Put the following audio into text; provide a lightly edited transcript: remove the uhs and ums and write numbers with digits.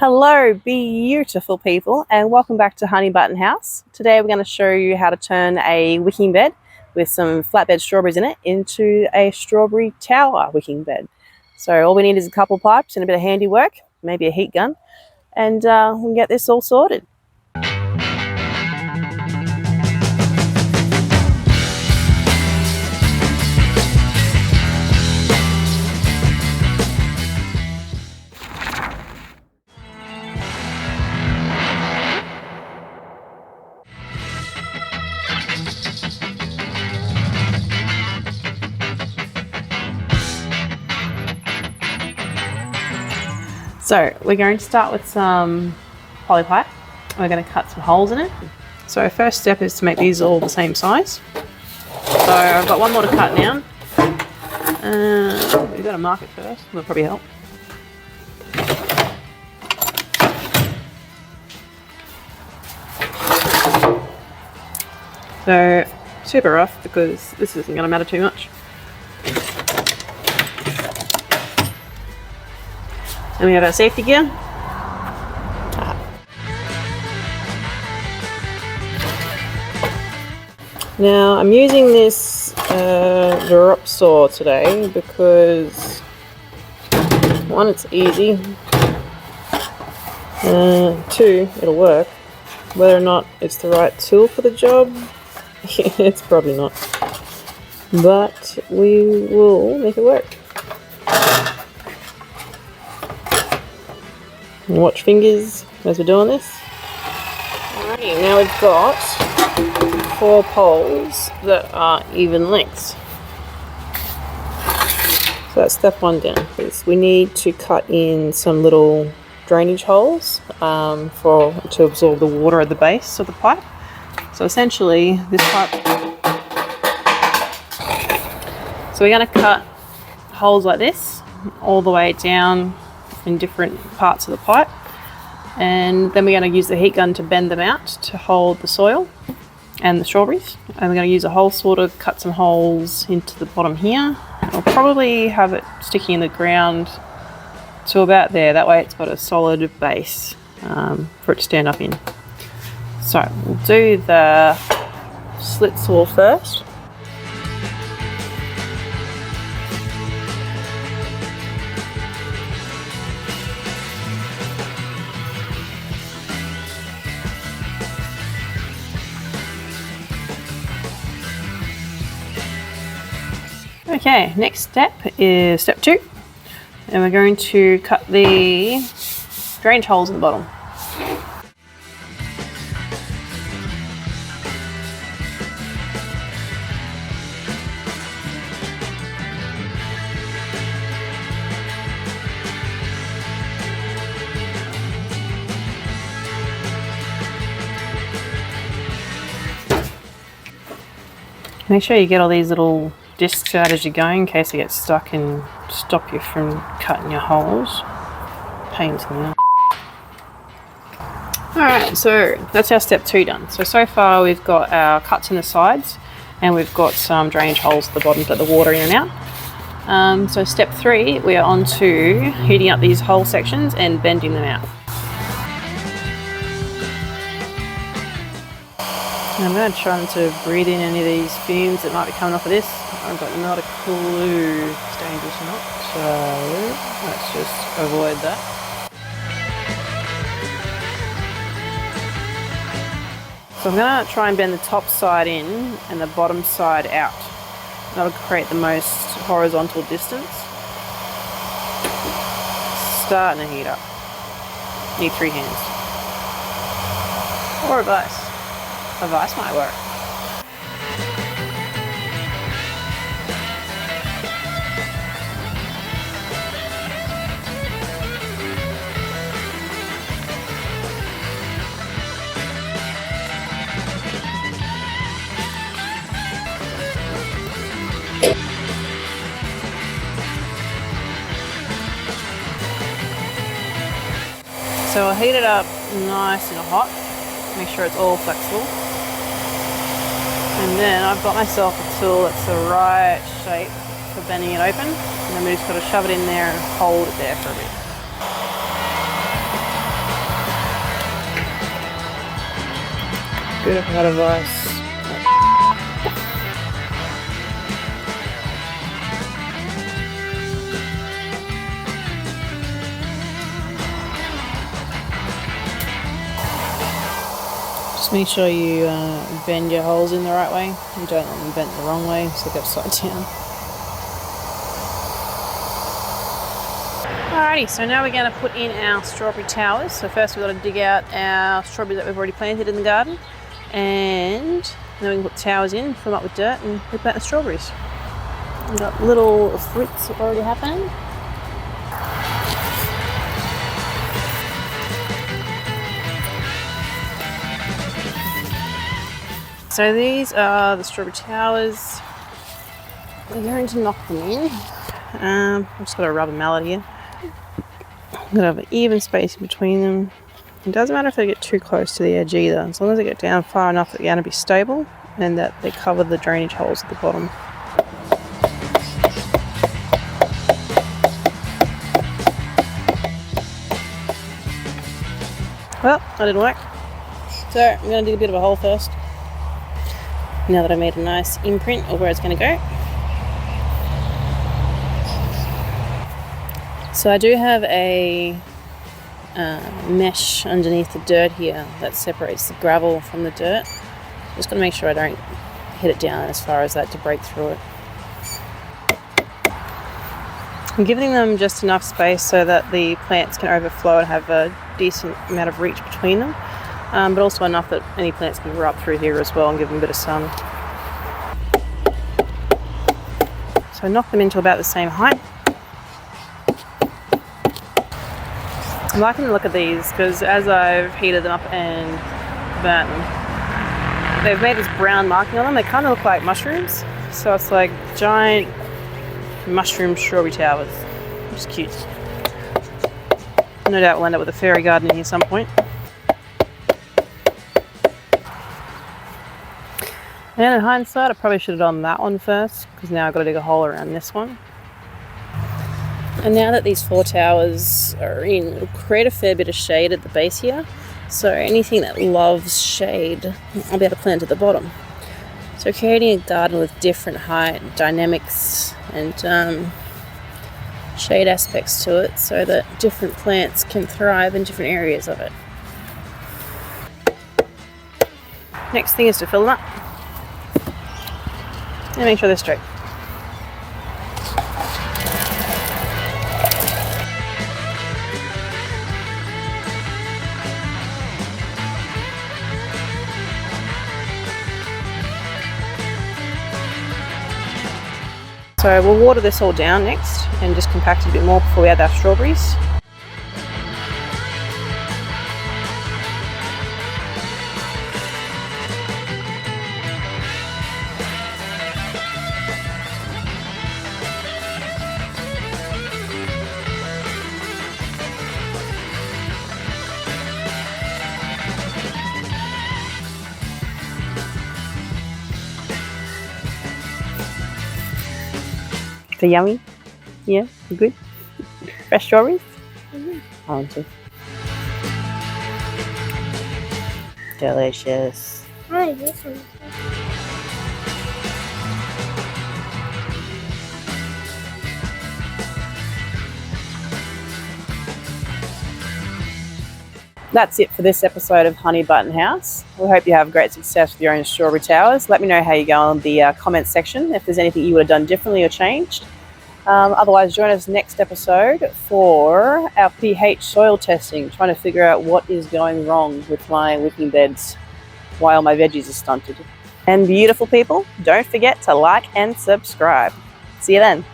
Hello beautiful people, and welcome back to Honey Button House. Today we're going to show you how to turn a wicking bed with some flatbed strawberries in it into a strawberry tower wicking bed. So all we need is a couple of pipes and a bit of handiwork, maybe a heat gun, and we can get this all sorted. So we're going to start with some poly pipe. We're going to cut some holes in it. So first step is to make these all the same size. So I've got one more to cut now. We've got to mark it first, that'll probably help. So super rough because this isn't going to matter too much. And we have our safety gear. Now I'm using this drop saw today because one, it's easy, two, it'll work. Whether or not it's the right tool for the job, it's probably not, but we will make it work. Watch fingers as we're doing this. Alrighty, now we've got 4 poles that are even lengths. So that's step 1 down, because we need to cut in some little drainage holes to absorb the water at the base of the pipe. So essentially this pipe, so we're going to cut holes like this all the way down in different parts of the pipe, and then we're going to use the heat gun to bend them out to hold the soil and the strawberries, and we're going to use a hole sorter, cut some holes into the bottom here. I'll probably have it sticking in the ground to about there, that way it's got a solid base for it to stand up in. So we'll do the slit saw first. Okay, next step is step 2, and we're going to cut the drainage holes in the bottom. Make sure you get all these little discs out as you go in case they get stuck and stop you from cutting your holes. Pains in the ass. Alright, so that's our step 2 done. So far we've got our cuts in the sides and we've got some drainage holes at the bottom to let the water in and out. So step 3, we are on to heating up these hole sections and bending them out. I'm going to try not to breathe in any of these fumes that might be coming off of this. I've got not a clue if it's dangerous or not, so let's just avoid that. So I'm going to try and bend the top side in and the bottom side out. That'll create the most horizontal distance. Starting to heat up. Need 3 hands. Or a vice. A vice might work. So I'll heat it up nice and hot, make sure it's all flexible. And then I've got myself a tool that's the right shape for bending it open, and then we just got to shove it in there and hold it there for a bit. Good hot advice. Just make sure you bend your holes in the right way and don't let them bend the wrong way so they go upside down. Alrighty, so now we're going to put in our strawberry towers. So first we've got to dig out our strawberries that we've already planted in the garden, and then we can put the towers in, fill them up with dirt, and replant the strawberries. We've got little fruits already happening. So these are the strawberry towers. We're going to knock them in. I've just got a rubber mallet here. I'm going to have an even space in between them. It doesn't matter if they get too close to the edge either, as long as they get down far enough that they're going to be stable and that they cover the drainage holes at the bottom. Well, that didn't work. So I'm going to dig a bit of a hole first. Now that I made a nice imprint of where it's going to go. So I do have a mesh underneath the dirt here that separates the gravel from the dirt. Just got to make sure I don't hit it down as far as that to break through it. I'm giving them just enough space so that the plants can overflow and have a decent amount of reach between them, but also enough that any plants can grow up through here as well and give them a bit of sun. So I knock them into about the same height. I'm liking the look of these because as I've heated them up and burnt them, they've made this brown marking on them. They kind of look like mushrooms. So it's like giant mushroom strawberry towers, which is cute. No doubt we'll end up with a fairy garden in here at some point. And in hindsight, I probably should have done that one first because now I've got to dig a hole around this one. And now that these 4 towers are in, it'll create a fair bit of shade at the base here. So anything that loves shade, I'll be able to plant at the bottom. So creating a garden with different height dynamics and shade aspects to it so that different plants can thrive in different areas of it. Next thing is to fill them up and make sure they're straight. So we'll water this all down next and just compact it a bit more before we add our strawberries. So yummy? Yeah, good? Fresh strawberries? Mm-hmm. I want to. Delicious. Hi, this one. That's it for this episode of Honey Button House. We hope you have great success with your own strawberry towers. Let me know how you go in the comments section if there's anything you would have done differently or changed. Otherwise, join us next episode for our pH soil testing, trying to figure out what is going wrong with my wicking beds while my veggies are stunted. And beautiful people, don't forget to like and subscribe. See you then.